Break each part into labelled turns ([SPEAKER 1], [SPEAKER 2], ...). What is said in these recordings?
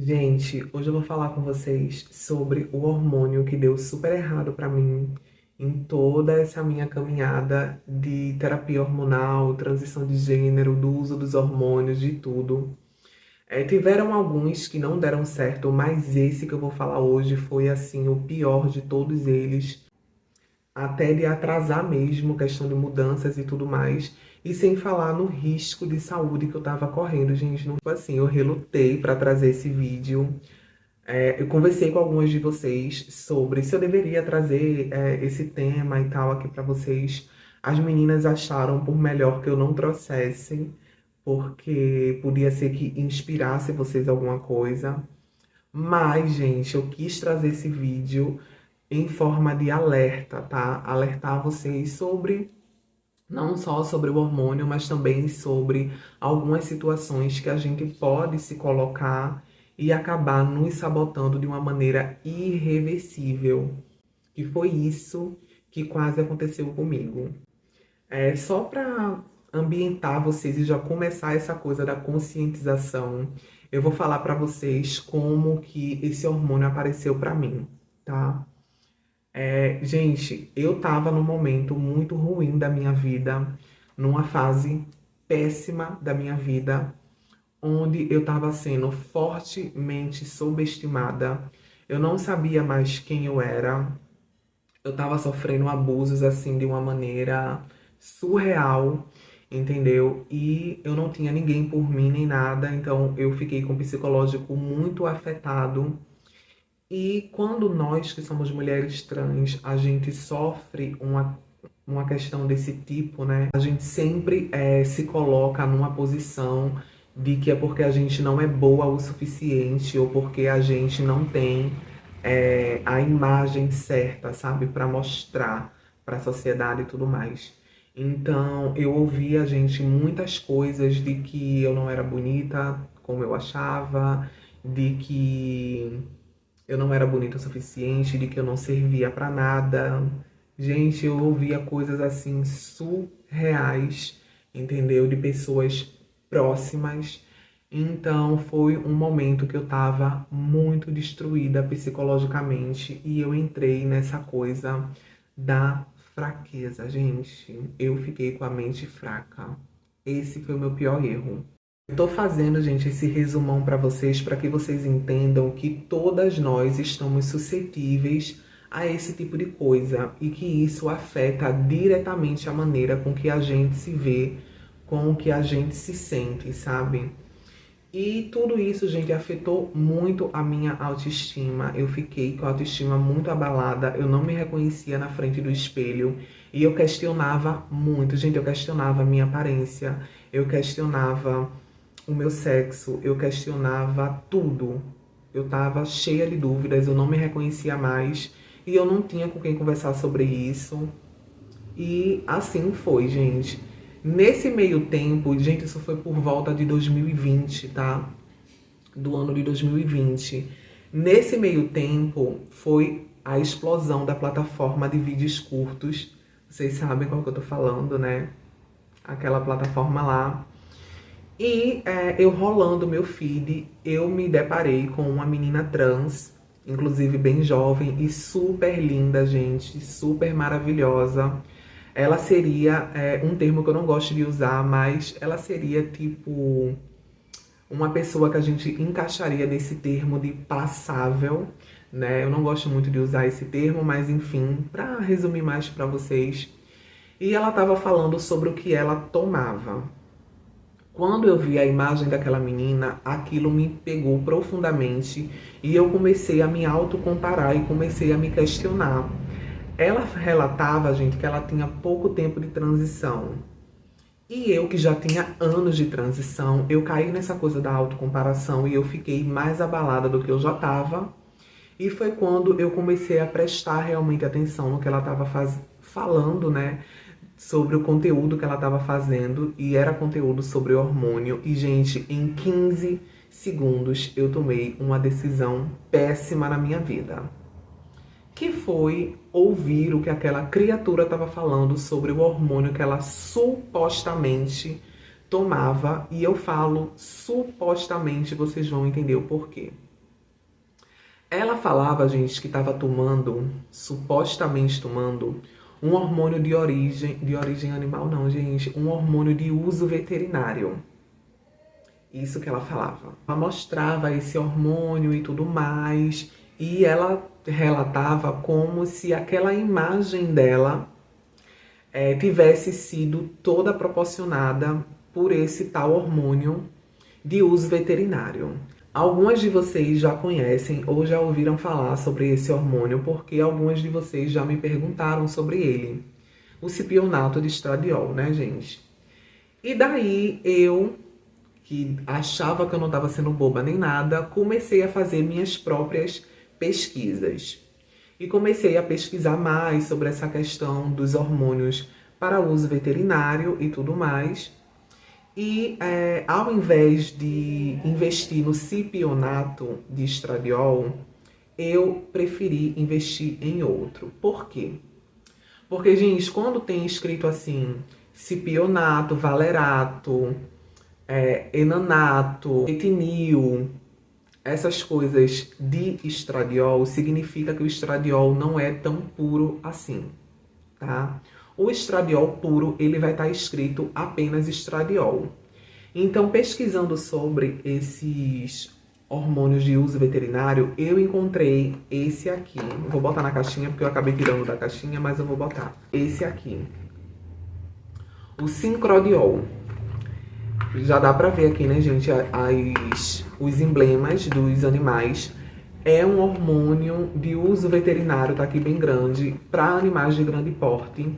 [SPEAKER 1] Gente, hoje eu vou falar com vocês sobre o hormônio que deu super errado pra mim em toda essa minha caminhada de terapia hormonal, transição de gênero, do uso dos hormônios, de tudo. Tiveram alguns que não deram certo, mas esse que eu vou falar hoje foi assim o pior de todos eles, até de atrasar mesmo, questão de mudanças e tudo mais. E sem falar no risco de saúde que eu tava correndo, gente. Não foi assim, eu relutei pra trazer esse vídeo. Eu conversei com algumas de vocês sobre se eu deveria trazer esse tema e tal aqui pra vocês. As meninas acharam por melhor que eu não trouxesse, porque podia ser que inspirasse vocês alguma coisa. Mas, gente, eu quis trazer esse vídeo em forma de alerta, tá? Alertar vocês sobre, não só sobre o hormônio, mas também sobre algumas situações que a gente pode se colocar e acabar nos sabotando de uma maneira irreversível. Que foi isso que quase aconteceu comigo. Só para ambientar vocês e já começar essa coisa da conscientização, eu vou falar para vocês como que esse hormônio apareceu para mim, tá? Gente, eu tava num momento muito ruim da minha vida, numa fase péssima da minha vida, onde eu tava sendo fortemente subestimada. Eu não sabia mais quem eu era. Eu tava sofrendo abusos assim de uma maneira surreal, entendeu? E eu não tinha ninguém por mim nem nada, então eu fiquei com o psicológico muito afetado. E quando nós que somos mulheres trans, a gente sofre uma questão desse tipo, né? A gente sempre se coloca numa posição de que é porque a gente não é boa o suficiente ou porque a gente não tem a imagem certa, sabe? Para mostrar para a sociedade e tudo mais. Então, eu ouvia, gente, muitas coisas de que eu não era bonita como eu achava, de que eu não era bonita o suficiente, de que eu não servia pra nada. Gente, eu ouvia coisas assim surreais, entendeu? De pessoas próximas. Então foi um momento que eu tava muito destruída psicologicamente e eu entrei nessa coisa da fraqueza, gente. Eu fiquei com a mente fraca. Esse foi o meu pior erro. Eu tô fazendo, gente, esse resumão para que vocês entendam que todas nós estamos suscetíveis a esse tipo de coisa e que isso afeta diretamente a maneira com que a gente se vê, com o que a gente se sente, sabe? E tudo isso, gente, afetou muito a minha autoestima. Eu fiquei com a autoestima muito abalada, eu não me reconhecia na frente do espelho e eu questionava muito, gente, eu questionava a minha aparência, eu questionava o meu sexo, eu questionava tudo. Eu tava cheia de dúvidas, eu não me reconhecia mais e eu não tinha com quem conversar sobre isso. E assim foi, gente. Nesse meio tempo, gente, isso foi por volta de 2020, tá? Do ano de 2020. Nesse meio tempo, foi a explosão da plataforma de vídeos curtos. Vocês sabem qual que eu tô falando, né? Aquela plataforma lá. E eu rolando meu feed, eu me deparei com uma menina trans, inclusive bem jovem e super linda, gente, super maravilhosa. Ela seria, um termo que eu não gosto de usar, mas ela seria tipo uma pessoa que a gente encaixaria nesse termo de passável, né? Eu não gosto muito de usar esse termo, mas enfim, para resumir mais para vocês. E ela estava falando sobre o que ela tomava. Quando eu vi a imagem daquela menina, aquilo me pegou profundamente e eu comecei a me autocomparar e comecei a me questionar. Ela relatava, gente, que ela tinha pouco tempo de transição. E eu, que já tinha anos de transição, eu caí nessa coisa da autocomparação e eu fiquei mais abalada do que eu já estava. E foi quando eu comecei a prestar realmente atenção no que ela estava falando, né? Sobre o conteúdo que ela estava fazendo. E era conteúdo sobre hormônio. E, gente, em 15 segundos eu tomei uma decisão péssima na minha vida. Que foi ouvir o que aquela criatura estava falando sobre o hormônio que ela supostamente tomava. E eu falo supostamente, vocês vão entender o porquê. Ela falava, gente, que estava tomando, supostamente tomando, um hormônio de origem animal não, gente, um hormônio de uso veterinário. Isso que ela falava. Ela mostrava esse hormônio e tudo mais, e ela relatava como se aquela imagem dela tivesse sido toda proporcionada por esse tal hormônio de uso veterinário. Algumas de vocês já conhecem ou já ouviram falar sobre esse hormônio porque algumas de vocês já me perguntaram sobre ele. O cipionato de estradiol, né, gente? E daí eu, que achava que eu não estava sendo boba nem nada, comecei a fazer minhas próprias pesquisas. E comecei a pesquisar mais sobre essa questão dos hormônios para uso veterinário e tudo mais. E ao invés de investir no cipionato de estradiol, eu preferi investir em outro. Por quê? Porque, gente, quando tem escrito assim, cipionato, valerato, enanato, etinil, essas coisas de estradiol, significa que o estradiol não é tão puro assim, tá? O estradiol puro, ele vai estar escrito apenas estradiol. Então, pesquisando sobre esses hormônios de uso veterinário, eu encontrei esse aqui. Vou botar na caixinha, porque eu acabei tirando da caixinha, mas eu vou botar esse aqui. O sincrodiol. Já dá pra ver aqui, né, gente, os emblemas dos animais. É um hormônio de uso veterinário, tá aqui bem grande, para animais de grande porte.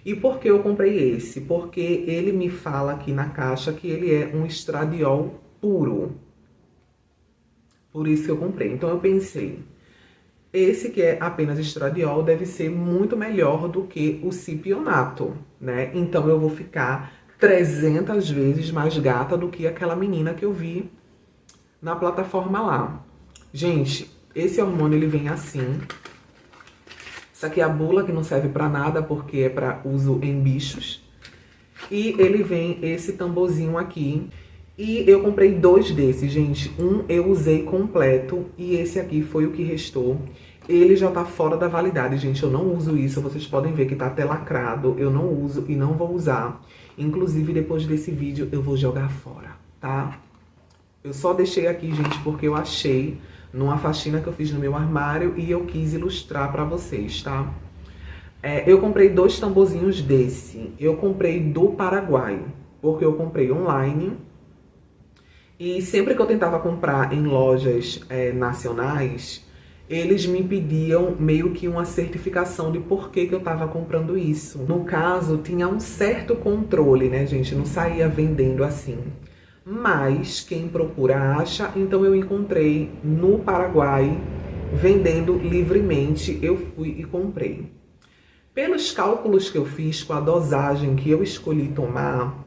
[SPEAKER 1] E por que eu comprei esse? Porque ele me fala aqui na caixa que ele é um estradiol puro. Por isso que eu comprei. Então eu pensei, esse que é apenas estradiol deve ser muito melhor do que o cipionato, né? Então eu vou ficar 300 vezes mais gata do que aquela menina que eu vi na plataforma lá. Gente, esse hormônio ele vem assim. Isso aqui é a bula que não serve pra nada porque é pra uso em bichos. E ele vem esse tamborzinho aqui. E eu comprei 2 desses, gente. Um eu usei completo e esse aqui foi o que restou. Ele já tá fora da validade, gente. Eu não uso isso. Vocês podem ver que tá até lacrado. Eu não uso e não vou usar. Inclusive, depois desse vídeo, eu vou jogar fora, tá? Eu só deixei aqui, gente, porque eu achei numa faxina que eu fiz no meu armário e eu quis ilustrar pra vocês, tá? Eu comprei 2 tamborzinhos desse. Eu comprei do Paraguai, porque eu comprei online. E sempre que eu tentava comprar em lojas nacionais, eles me pediam meio que uma certificação de por que eu tava comprando isso. No caso, tinha um certo controle, né, gente? Não saía vendendo assim. Mas quem procura acha, então eu encontrei no Paraguai, vendendo livremente, eu fui e comprei. Pelos cálculos que eu fiz com a dosagem que eu escolhi tomar,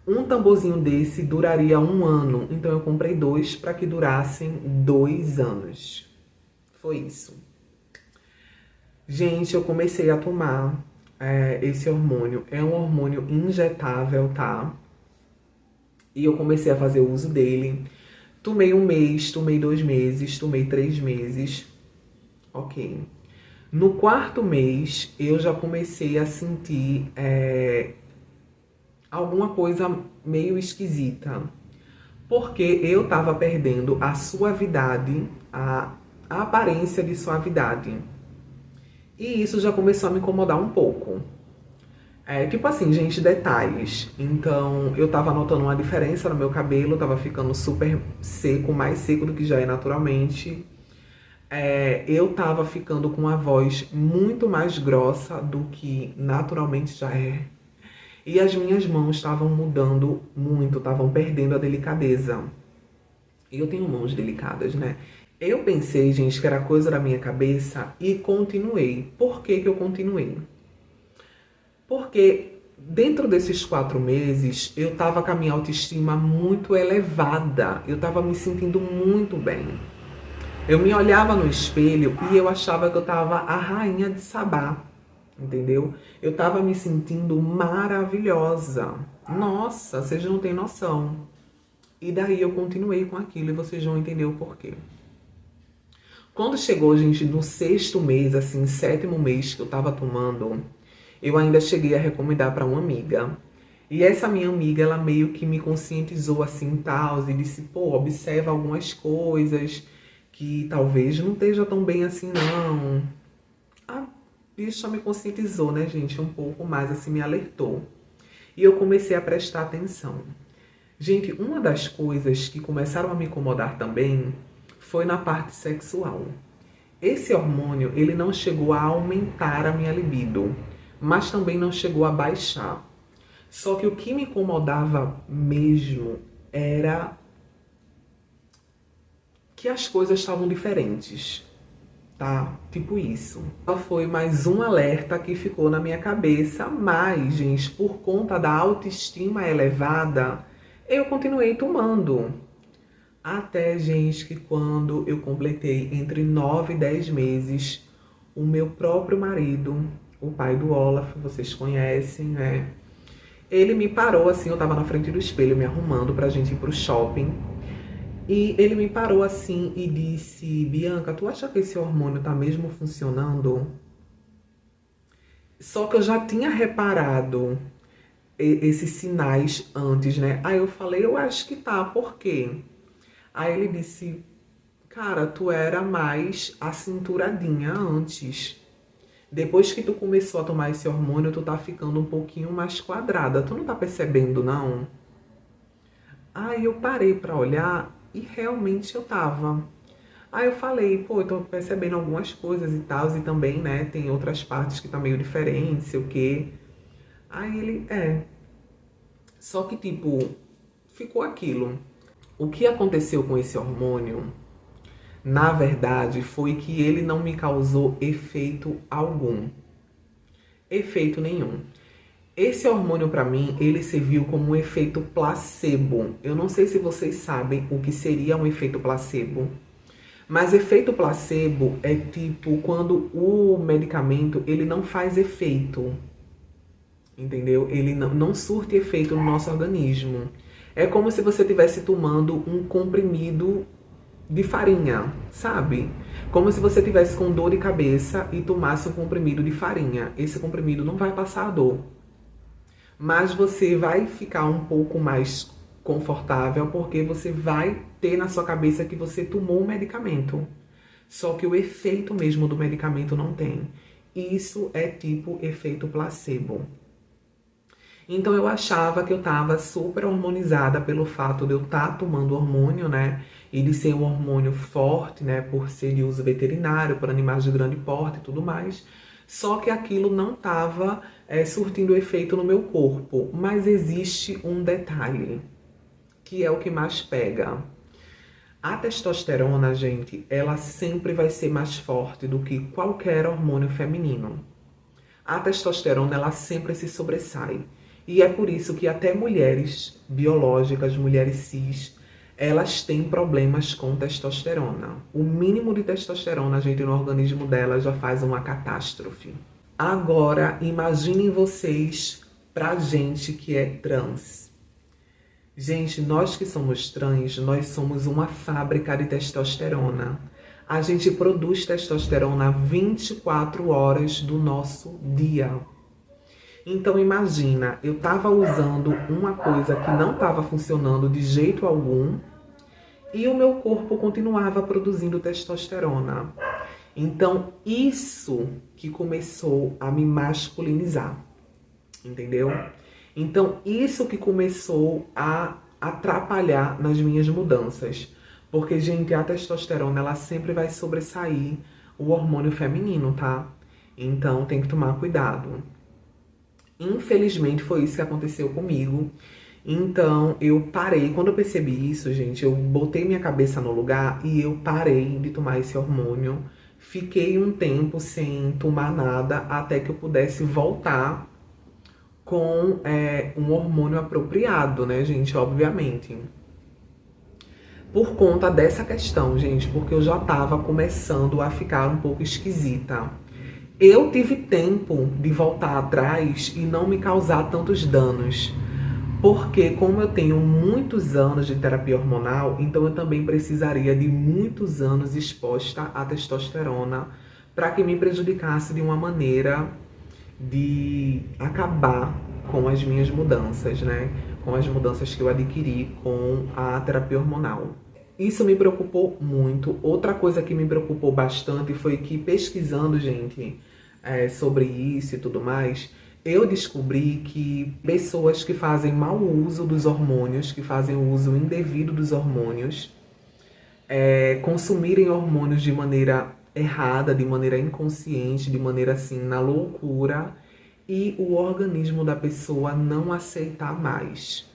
[SPEAKER 1] um tamborzinho desse duraria 1 ano, então eu comprei 2 para que durassem 2 anos. Foi isso. Gente, eu comecei a tomar esse hormônio. É um hormônio injetável, tá? E eu comecei a fazer uso dele. Tomei 1 mês, tomei 2 meses, tomei 3 meses. Ok. No 4º mês, eu já comecei a sentir alguma coisa meio esquisita. Porque eu tava perdendo a suavidade, a aparência de suavidade. E isso já começou a me incomodar um pouco. Tipo assim, gente, detalhes. Então, eu tava notando uma diferença no meu cabelo, tava ficando super seco, mais seco do que já é naturalmente. Eu tava ficando com uma voz muito mais grossa do que naturalmente já é. E as minhas mãos estavam mudando muito, estavam perdendo a delicadeza. Eu tenho mãos delicadas, né? Eu pensei, gente, que era coisa da minha cabeça e continuei. Por que que eu continuei? Porque dentro desses 4 meses, eu tava com a minha autoestima muito elevada. Eu tava me sentindo muito bem. Eu me olhava no espelho e eu achava que eu tava a rainha de Sabá. Entendeu? Eu tava me sentindo maravilhosa. Nossa, vocês não têm noção. E daí eu continuei com aquilo e vocês vão entender o porquê. Quando chegou, gente, no 6º mês, assim, 7º mês que eu tava tomando, eu ainda cheguei a recomendar para uma amiga. E essa minha amiga, ela meio que me conscientizou assim, tal, e disse, pô, observa algumas coisas que talvez não esteja tão bem assim, não. A bicha me conscientizou, né, gente, um pouco mais, assim, me alertou. E eu comecei a prestar atenção. Gente, uma das coisas que começaram a me incomodar também foi na parte sexual. Esse hormônio, ele não chegou a aumentar a minha libido, mas também não chegou a baixar. Só que o que me incomodava mesmo era que as coisas estavam diferentes, tá? Tipo isso. Só foi mais um alerta que ficou na minha cabeça, mas, gente, por conta da autoestima elevada, eu continuei tomando. Até, gente, que quando eu completei entre 9 e 10 meses, o meu próprio marido, o pai do Olaf, vocês conhecem, né? Ele me parou assim, eu tava na frente do espelho me arrumando pra gente ir pro shopping. E ele me parou assim e disse, Bianca, tu acha que esse hormônio tá mesmo funcionando? Só que eu já tinha reparado esses sinais antes, né? Aí eu falei, eu acho que tá, por quê? Aí ele disse, cara, tu era mais acinturadinha antes. Depois que tu começou a tomar esse hormônio, tu tá ficando um pouquinho mais quadrada. Tu não tá percebendo, não? Aí eu parei pra olhar e realmente eu tava. Aí eu falei, pô, eu tô percebendo algumas coisas e tal, e também, né, tem outras partes que tá meio diferente, sei o quê. Aí ele, Só que, tipo, ficou aquilo. O que aconteceu com esse hormônio, na verdade, foi que ele não me causou efeito algum. Efeito nenhum. Esse hormônio, pra mim, ele serviu como um efeito placebo. Eu não sei se vocês sabem o que seria um efeito placebo. Mas efeito placebo é tipo quando o medicamento ele não faz efeito. Entendeu? Ele não surte efeito no nosso organismo. É como se você estivesse tomando um comprimido de farinha, sabe? Como se você tivesse com dor de cabeça e tomasse um comprimido de farinha. Esse comprimido não vai passar a dor. Mas você vai ficar um pouco mais confortável porque você vai ter na sua cabeça que você tomou um medicamento. Só que o efeito mesmo do medicamento não tem. Isso é tipo efeito placebo. Então eu achava que eu estava super hormonizada pelo fato de eu estar tomando hormônio, né? E de ser um hormônio forte, né? Por ser de uso veterinário, para animais de grande porte e tudo mais. Só que aquilo não estava surtindo efeito no meu corpo. Mas existe um detalhe, que é o que mais pega. A testosterona, gente, ela sempre vai ser mais forte do que qualquer hormônio feminino. A testosterona, ela sempre se sobressai. E é por isso que até mulheres biológicas, mulheres cis, elas têm problemas com testosterona. O mínimo de testosterona, gente, no organismo delas já faz uma catástrofe. Agora, imaginem vocês pra gente que é trans. Gente, nós que somos trans, nós somos uma fábrica de testosterona. A gente produz testosterona 24 horas do nosso dia. Então imagina, eu tava usando uma coisa que não estava funcionando de jeito algum e o meu corpo continuava produzindo testosterona. Então isso que começou a me masculinizar, entendeu? Então isso que começou a atrapalhar nas minhas mudanças. Porque, gente, a testosterona, ela sempre vai sobressair o hormônio feminino, tá? Então tem que tomar cuidado. Infelizmente foi isso que aconteceu comigo. Então eu parei, quando eu percebi isso, gente, eu botei minha cabeça no lugar e eu parei de tomar esse hormônio. Fiquei um tempo sem tomar nada até que eu pudesse voltar com um hormônio apropriado, né, gente, obviamente. Por conta dessa questão, gente, porque eu já tava começando a ficar um pouco esquisita. Eu tive tempo de voltar atrás e não me causar tantos danos. Porque como eu tenho muitos anos de terapia hormonal, então eu também precisaria de muitos anos exposta à testosterona para que me prejudicasse de uma maneira de acabar com as minhas mudanças, né? Com as mudanças que eu adquiri com a terapia hormonal. Isso me preocupou muito. Outra coisa que me preocupou bastante foi que pesquisando, gente, sobre isso e tudo mais, eu descobri que pessoas que fazem mau uso dos hormônios, que fazem o uso indevido dos hormônios, consumirem hormônios de maneira errada, de maneira inconsciente, de maneira assim, na loucura, e o organismo da pessoa não aceitar mais.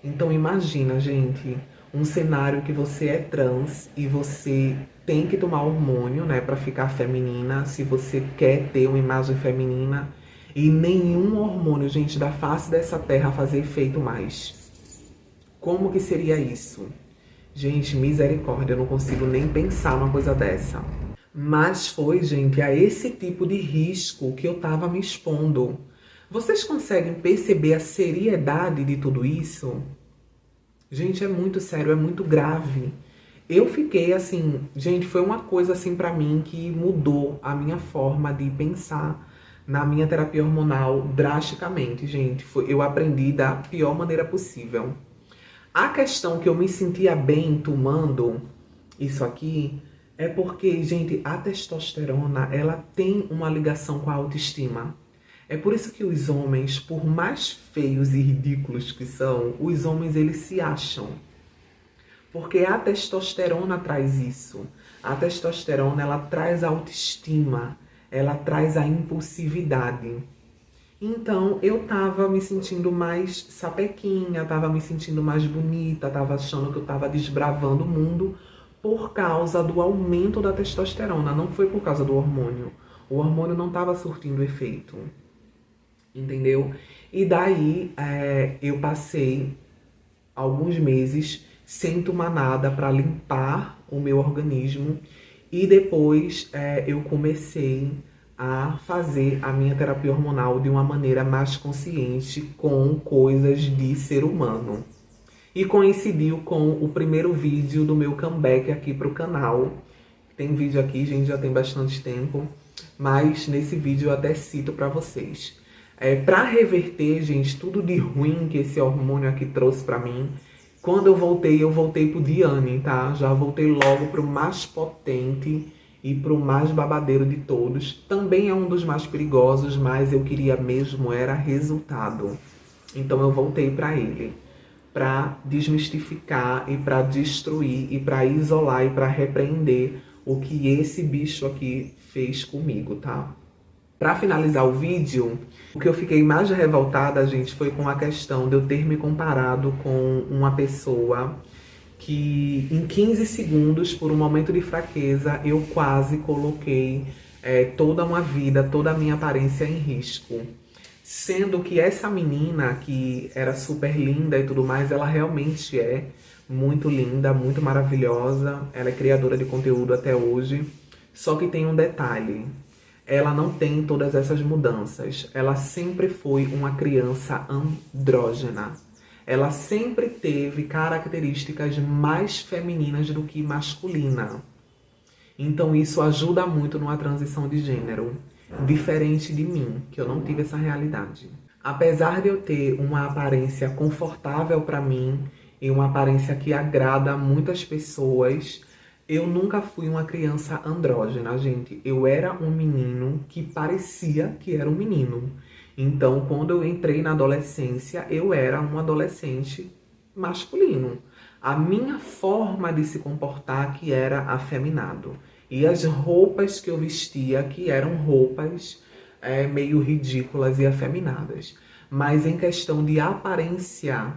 [SPEAKER 1] Então imagina, gente, um cenário que você é trans e você tem que tomar hormônio, né, para ficar feminina, se você quer ter uma imagem feminina, e nenhum hormônio, gente, da face dessa terra fazer efeito mais. Como que seria isso? Gente, misericórdia, eu não consigo nem pensar numa coisa dessa. Mas foi, gente, a esse tipo de risco que eu tava me expondo. Vocês conseguem perceber a seriedade de tudo isso? Gente, é muito sério, é muito grave. Eu fiquei assim, gente, foi uma coisa assim pra mim que mudou a minha forma de pensar na minha terapia hormonal drasticamente, gente. Eu aprendi da pior maneira possível. A questão que eu me sentia bem tomando isso aqui é porque, gente, a testosterona, ela tem uma ligação com a autoestima. É por isso que os homens, por mais feios e ridículos que são, os homens eles se acham. Porque a testosterona traz isso. A testosterona, ela traz a autoestima, ela traz a impulsividade. Então, eu tava me sentindo mais sapequinha, tava me sentindo mais bonita, tava achando que eu tava desbravando o mundo por causa do aumento da testosterona, não foi por causa do hormônio. O hormônio não tava surtindo efeito, entendeu? E daí, eu passei alguns meses sem tomar nada para limpar o meu organismo e depois eu comecei a fazer a minha terapia hormonal de uma maneira mais consciente com coisas de ser humano. E coincidiu com o primeiro vídeo do meu comeback aqui pro canal. Tem vídeo aqui, gente, já tem bastante tempo, mas nesse vídeo eu até cito para vocês. Para reverter, gente, tudo de ruim que esse hormônio aqui trouxe para mim, quando eu voltei pro Diane, tá? Já voltei logo pro mais potente e pro mais babadeiro de todos. Também é um dos mais perigosos, mas eu queria mesmo era resultado. Então eu voltei para ele, para desmistificar e para destruir e para isolar e para repreender o que esse bicho aqui fez comigo, tá? Para finalizar o vídeo, o que eu fiquei mais revoltada, gente, foi com a questão de eu ter me comparado com uma pessoa que em 15 segundos, por um momento de fraqueza, eu quase coloquei toda uma vida, toda a minha aparência em risco. Sendo que essa menina, que era super linda e tudo mais, ela realmente é muito linda, muito maravilhosa. Ela é criadora de conteúdo até hoje. Só que tem um detalhe. Ela não tem todas essas mudanças. Ela sempre foi uma criança andrógena. Ela sempre teve características mais femininas do que masculina. Então isso ajuda muito numa transição de gênero. Diferente de mim, que eu não tive essa realidade. Apesar de eu ter uma aparência confortável para mim e uma aparência que agrada muitas pessoas, eu nunca fui uma criança andrógena, gente. Eu era um menino que parecia que era um menino. Então, quando eu entrei na adolescência, eu era um adolescente masculino. A minha forma de se comportar que era afeminado. E as roupas que eu vestia que eram roupas meio ridículas e afeminadas. Mas em questão de aparência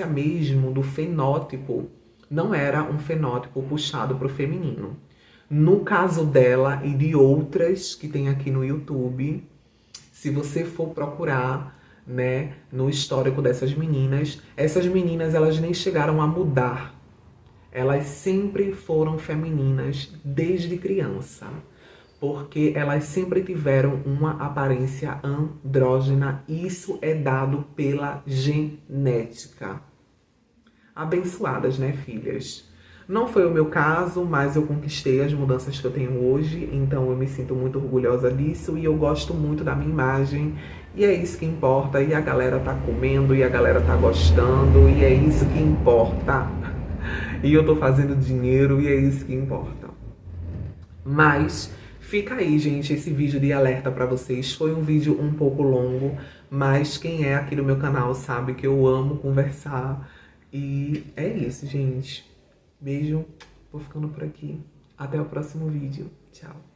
[SPEAKER 1] mesmo, do fenótipo, não era um fenótipo puxado para o feminino. No caso dela e de outras que tem aqui no YouTube, se você for procurar, né, no histórico dessas meninas, essas meninas elas nem chegaram a mudar. Elas sempre foram femininas desde criança. porque elas sempre tiveram uma aparência andrógena. Isso é dado pela genética. Abençoadas, né, filhas? Não foi o meu caso, mas eu conquistei as mudanças que eu tenho hoje, então eu me sinto muito orgulhosa disso e eu gosto muito da minha imagem. E é isso que importa, e a galera tá comendo, e a galera tá gostando, e é isso que importa. E eu tô fazendo dinheiro, e é isso que importa. Mas fica aí, gente, esse vídeo de alerta pra vocês. Foi um vídeo um pouco longo, mas quem é aqui do meu canal sabe que eu amo conversar. E é isso, gente. Beijo, vou ficando por aqui. Até o próximo vídeo. Tchau.